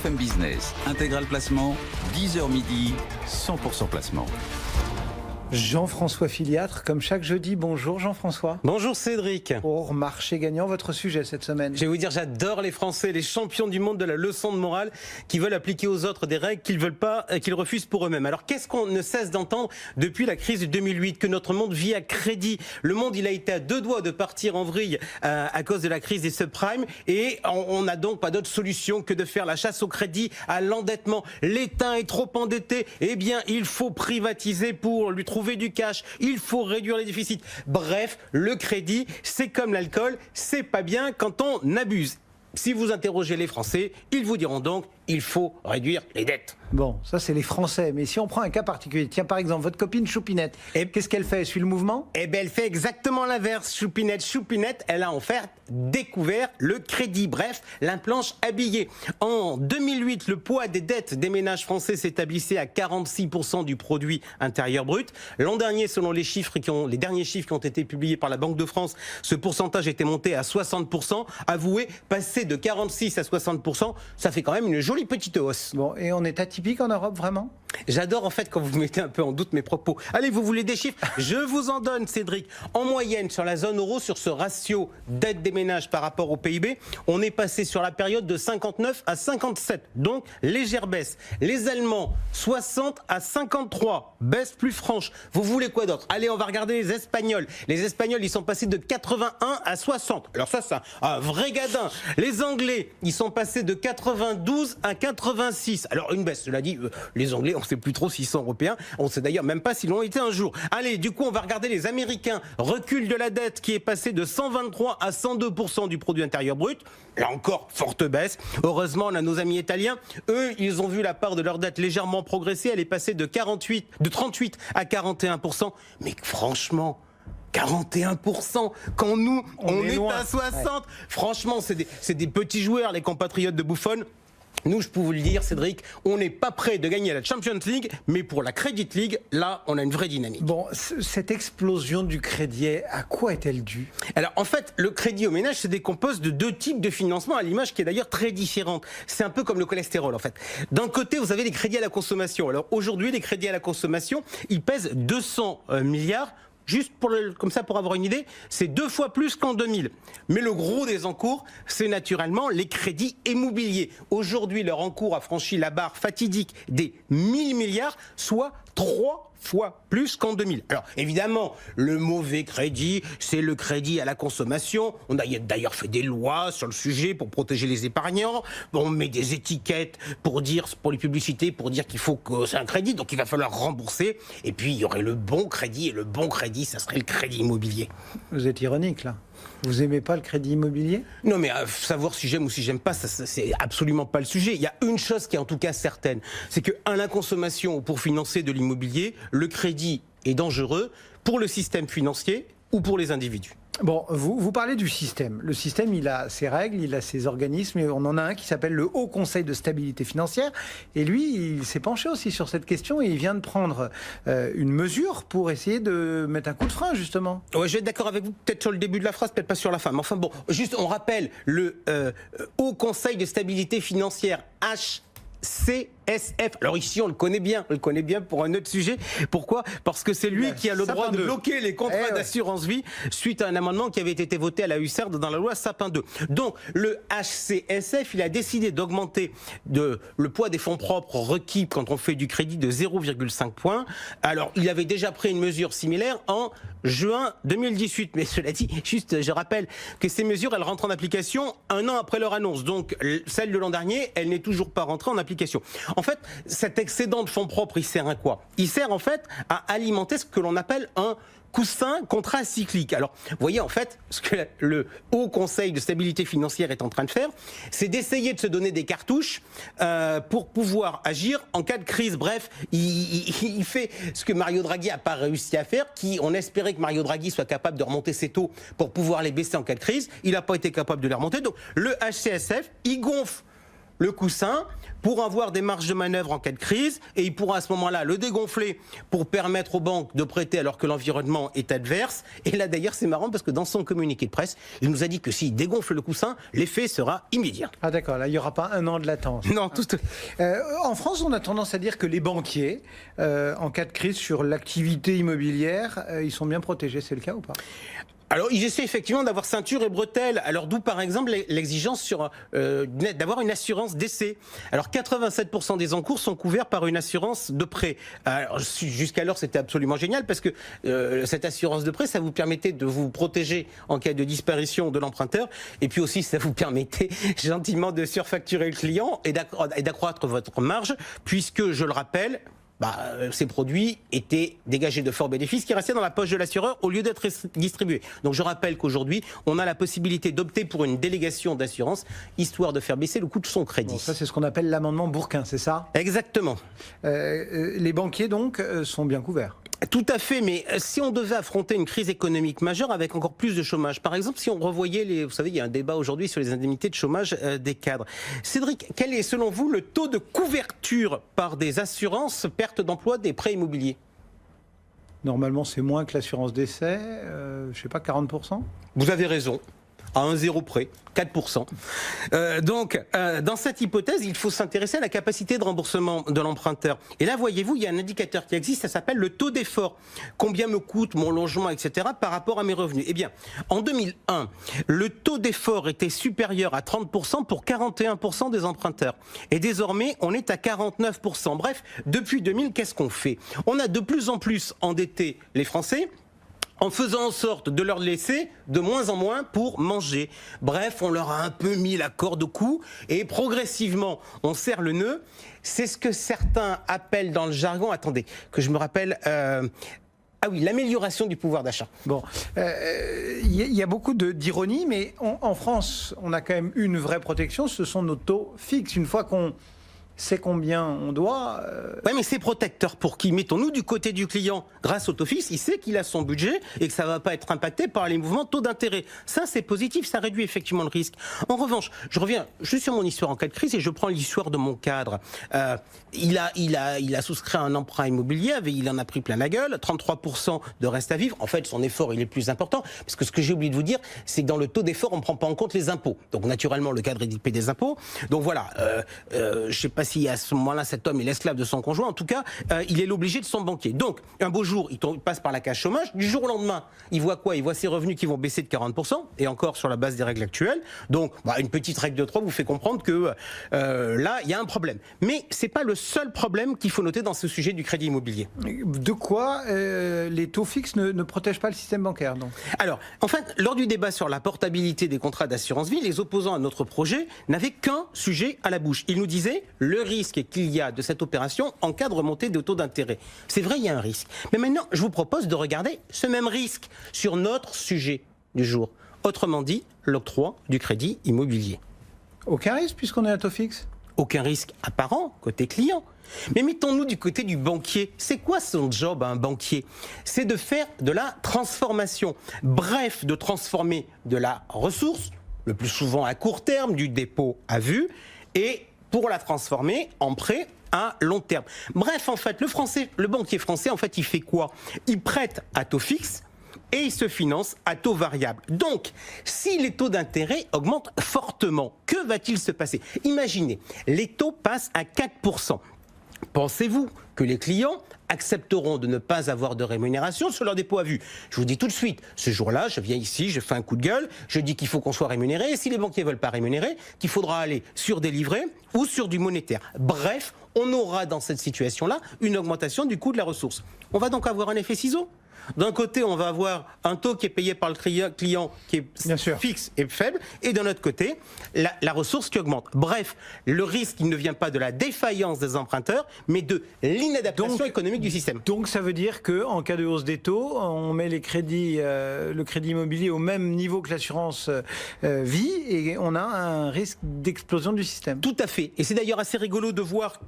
BFM Business, Intégral Placement, 10h midi, 100% placement. Jean-François Filiatre, comme chaque jeudi. Bonjour Jean-François. Bonjour Cédric. Pour Marché Gagnant, votre sujet cette semaine. Je vais vous dire, j'adore les Français, les champions du monde de la leçon de morale, qui veulent appliquer aux autres des règles qu'ils veulent pas, qu'ils refusent pour eux-mêmes. Alors qu'est-ce qu'on ne cesse d'entendre depuis la crise de 2008, que notre monde vit à crédit. Le monde, il a été à deux doigts de partir en vrille à cause de la crise des subprimes, et on n'a donc pas d'autre solution que de faire la chasse au crédit, à l'endettement. L'État est trop endetté, eh bien il faut privatiser pour lui trouver du cash, il faut réduire les déficits. Bref, le crédit, c'est comme l'alcool, c'est pas bien quand on abuse. Si vous interrogez les Français, ils vous diront donc il faut réduire les dettes. Bon, ça c'est les Français, mais si on prend un cas particulier, tiens par exemple votre copine Choupinette, qu'est-ce qu'elle fait? Elle suit le mouvement? Eh bien elle fait exactement l'inverse, Choupinette, elle a en fait découvert le crédit, bref, la planche habillée. En 2008, le poids des dettes des ménages français s'établissait à 46% du produit intérieur brut. L'an dernier, selon les derniers chiffres qui ont été publiés par la Banque de France, ce pourcentage était monté à 60%. Avouez, passer de 46 à 60%, ça fait quand même une jolie petite hausse. Bon, et on est atypique en Europe, vraiment? J'adore en fait quand vous mettez un peu en doute mes propos. Allez, vous voulez des chiffres? Je vous en donne, Cédric. En moyenne, sur la zone euro, sur ce ratio dette des ménages par rapport au PIB, on est passé sur la période de 59 à 57. Donc, légère baisse. Les Allemands, 60 à 53. Baisse plus franche. Vous voulez quoi d'autre? Allez, on va regarder les Espagnols. Les Espagnols, ils sont passés de 81 à 60. Alors ça, c'est un vrai gadin. Les Anglais, ils sont passés de 92 à 86. Alors, une baisse. Cela dit, les Anglais, on ne sait plus trop s'ils sont européens. On ne sait d'ailleurs même pas s'ils l'ont été un jour. Allez, du coup, on va regarder les Américains. Recul de la dette qui est passé de 123 à 102% du produit intérieur brut. Là encore, forte baisse. Heureusement, on a nos amis italiens. Eux, ils ont vu la part de leur dette légèrement progresser. Elle est passée de 38 à 41%. Mais franchement, 41%, quand nous, on est à 60%. Ouais. Franchement, c'est des petits joueurs, les compatriotes de Buffon. Nous, je peux vous le dire, Cédric, on n'est pas prêt de gagner la Champions League, mais pour la Credit League, là, on a une vraie dynamique. Bon, cette explosion du crédit, à quoi est-elle due? Alors, en fait, le crédit au ménage se décompose de deux types de financement, à l'image qui est d'ailleurs très différente. C'est un peu comme le cholestérol, en fait. D'un côté, vous avez les crédits à la consommation. Alors, aujourd'hui, les crédits à la consommation, ils pèsent 200 milliards. Juste comme ça, pour avoir une idée, c'est 2 fois plus qu'en 2000. Mais le gros des encours, c'est naturellement les crédits immobiliers. Aujourd'hui, leur encours a franchi la barre fatidique des 1000 milliards, soit 3 fois plus qu'en 2000. Alors évidemment, le mauvais crédit, c'est le crédit à la consommation. On a d'ailleurs fait des lois sur le sujet pour protéger les épargnants. On met des étiquettes pour les publicités, pour dire qu'il faut que c'est un crédit, donc il va falloir rembourser. Et puis il y aurait le bon crédit, et le bon crédit, ça serait le crédit immobilier. Vous êtes ironique là. Vous aimez pas le crédit immobilier? Non, mais savoir si j'aime ou si j'aime pas, c'est absolument pas le sujet. Il y a une chose qui est en tout cas certaine, c'est qu'à la consommation ou pour financer de l'immobilier, le crédit est dangereux pour le système financier ou pour les individus. Bon, vous parlez du système. Le système, il a ses règles, il a ses organismes. Et on en a un qui s'appelle le Haut Conseil de stabilité financière. Et lui, il s'est penché aussi sur cette question et il vient de prendre une mesure pour essayer de mettre un coup de frein, justement. Ouais, je vais être d'accord avec vous, peut-être sur le début de la phrase, peut-être pas sur la fin. Mais enfin bon, juste on rappelle le Haut Conseil de stabilité financière, HCSF. Alors ici, on le connaît bien pour un autre sujet. Pourquoi? Parce que c'est lui qui a le droit de bloquer les contrats d'assurance vie suite à un amendement qui avait été voté à la USARD dans la loi Sapin 2. Donc, le HCSF, il a décidé d'augmenter le poids des fonds propres requis quand on fait du crédit de 0,5 points. Alors, il avait déjà pris une mesure similaire en juin 2018. Mais cela dit, juste, je rappelle que ces mesures, elles rentrent en application un an après leur annonce. Donc, celle de l'an dernier, elle n'est toujours pas rentrée en application. En fait, cet excédent de fonds propres, il sert à quoi? Il sert en fait à alimenter ce que l'on appelle un coussin contracyclique. Alors, vous voyez, en fait, ce que le Haut Conseil de stabilité financière est en train de faire, c'est d'essayer de se donner des cartouches pour pouvoir agir en cas de crise. Bref, il fait ce que Mario Draghi n'a pas réussi à faire, on espérait que Mario Draghi soit capable de remonter ses taux pour pouvoir les baisser en cas de crise. Il n'a pas été capable de les remonter. Donc, le HCSF, il gonfle le coussin pour avoir des marges de manœuvre en cas de crise, et il pourra à ce moment-là le dégonfler pour permettre aux banques de prêter alors que l'environnement est adverse. Et là d'ailleurs c'est marrant parce que dans son communiqué de presse, il nous a dit que s'il dégonfle le coussin, l'effet sera immédiat. Ah d'accord, là il n'y aura pas un an de latence. Non, tout... En France, on a tendance à dire que les banquiers, en cas de crise sur l'activité immobilière, ils sont bien protégés. C'est le cas ou pas ? Alors, ils essaient effectivement d'avoir ceinture et bretelles. Alors, d'où, par exemple, l'exigence sur d'avoir une assurance décès. Alors, 87% des encours sont couverts par une assurance de prêt. Alors, jusqu'alors, c'était absolument génial parce que cette assurance de prêt, ça vous permettait de vous protéger en cas de disparition de l'emprunteur. Et puis aussi, ça vous permettait gentiment de surfacturer le client et d'accroître votre marge, puisque, je le rappelle, ces produits étaient dégagés de forts bénéfices qui restaient dans la poche de l'assureur au lieu d'être distribués. Donc je rappelle qu'aujourd'hui, on a la possibilité d'opter pour une délégation d'assurance, histoire de faire baisser le coût de son crédit. Bon, ça, c'est ce qu'on appelle l'amendement Bourquin, c'est ça ? Exactement. Les banquiers, donc, sont bien couverts. Tout à fait, mais si on devait affronter une crise économique majeure avec encore plus de chômage, par exemple, si on revoyait vous savez, il y a un débat aujourd'hui sur les indemnités de chômage des cadres. Cédric, quel est selon vous le taux de couverture par des assurances perte d'emploi des prêts immobiliers ? Normalement, c'est moins que l'assurance décès, je ne sais pas, 40%. Vous avez raison. À un zéro près, 4%. Dans cette hypothèse, il faut s'intéresser à la capacité de remboursement de l'emprunteur. Et là, voyez-vous, il y a un indicateur qui existe, ça s'appelle le taux d'effort. Combien me coûte mon logement, etc., par rapport à mes revenus. Eh bien, en 2001, le taux d'effort était supérieur à 30% pour 41% des emprunteurs. Et désormais, on est à 49%. Bref, depuis 2000, qu'est-ce qu'on fait ? On a de plus en plus endetté les Français, en faisant en sorte de leur laisser de moins en moins pour manger. Bref, on leur a un peu mis la corde au cou et progressivement, on serre le nœud. C'est ce que certains appellent dans le jargon, attendez, que je me rappelle... Ah oui, l'amélioration du pouvoir d'achat. Bon, il y a beaucoup d'ironie, mais en France, on a quand même une vraie protection, ce sont nos taux fixes. Une fois qu'on sait combien on doit... Oui, mais c'est protecteur pour qui ? Mettons-nous du côté du client. Grâce au taux fixe, il sait qu'il a son budget et que ça ne va pas être impacté par les mouvements de taux d'intérêt. Ça, c'est positif, ça réduit effectivement le risque. En revanche, je reviens juste sur mon histoire en cas de crise et je prends l'histoire de mon cadre. Il a souscrit un emprunt immobilier, il en a pris plein la gueule, 33% de reste à vivre. En fait, son effort, il est plus important. Parce que ce que j'ai oublié de vous dire, c'est que dans le taux d'effort, on ne prend pas en compte les impôts. Donc naturellement, le cadre, il paie des impôts. Donc voilà, je ne sais pas si à ce moment-là, cet homme est l'esclave de son conjoint. En tout cas, il est l'obligé de son banquier. Donc, un beau jour, il passe par la case chômage. Du jour au lendemain, il voit quoi ? Il voit ses revenus qui vont baisser de 40%, et encore sur la base des règles actuelles. Donc, une petite règle de 3 vous fait comprendre que là, il y a un problème. Mais ce n'est pas le seul problème qu'il faut noter dans ce sujet du crédit immobilier. De quoi les taux fixes ne protègent pas le système bancaire, donc ? Alors, en fait, lors du débat sur la portabilité des contrats d'assurance vie, les opposants à notre projet n'avaient qu'un sujet à la bouche. Ils nous disaient le risque qu'il y a de cette opération en cas de remontée de taux d'intérêt. C'est vrai, il y a un risque. Mais maintenant, je vous propose de regarder ce même risque sur notre sujet du jour. Autrement dit, l'octroi du crédit immobilier. Aucun risque puisqu'on est à taux fixe ? Aucun risque apparent côté client. Mais mettons-nous du côté du banquier. C'est quoi son job, un banquier ? C'est de faire de la transformation. Bref, de transformer de la ressource, le plus souvent à court terme, du dépôt à vue, et pour la transformer en prêt à long terme. Bref, en fait, le banquier français, en fait, il fait quoi ? Il prête à taux fixe et il se finance à taux variable. Donc, si les taux d'intérêt augmentent fortement, que va-t-il se passer ? Imaginez, les taux passent à 4%. Pensez-vous que les clients accepteront de ne pas avoir de rémunération sur leur dépôt à vue ? Je vous dis tout de suite, ce jour-là, je viens ici, je fais un coup de gueule, je dis qu'il faut qu'on soit rémunéré, et si les banquiers ne veulent pas rémunérer, qu'il faudra aller sur des livrets ou sur du monétaire. Bref, on aura dans cette situation-là une augmentation du coût de la ressource. On va donc avoir un effet ciseau. D'un côté, on va avoir un taux qui est payé par le client qui est fixe et faible, et d'un autre côté, la ressource qui augmente. Bref, le risque, il ne vient pas de la défaillance des emprunteurs, mais de l'inadaptation économique du système. Donc ça veut dire qu'en cas de hausse des taux, on met le crédit immobilier au même niveau que l'assurance vie, et on a un risque d'explosion du système. Tout à fait. Et c'est d'ailleurs assez rigolo de voir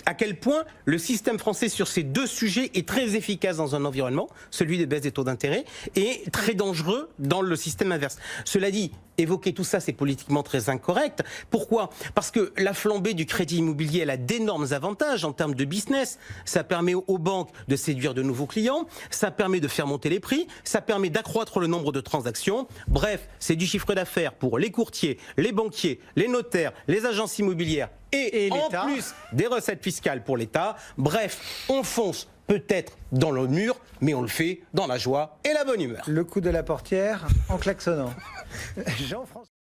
à quel point le système français sur ces deux sujets est très efficace dans un environnement, celui des baisses des taux d'intérêt, et très dangereux dans le système inverse. Cela dit, évoquer tout ça, c'est politiquement très incorrect. Pourquoi ? Parce que la flambée du crédit immobilier, elle a d'énormes avantages en termes de business. Ça permet aux banques de séduire de nouveaux clients, ça permet de faire monter les prix, ça permet d'accroître le nombre de transactions. Bref, c'est du chiffre d'affaires pour les courtiers, les banquiers, les notaires, les agences immobilières et en plus des recettes fiscales pour l'État. Bref, on fonce peut-être dans le mur, mais on le fait dans la joie et la bonne humeur. Le coup de la portière en klaxonnant. Jean-François.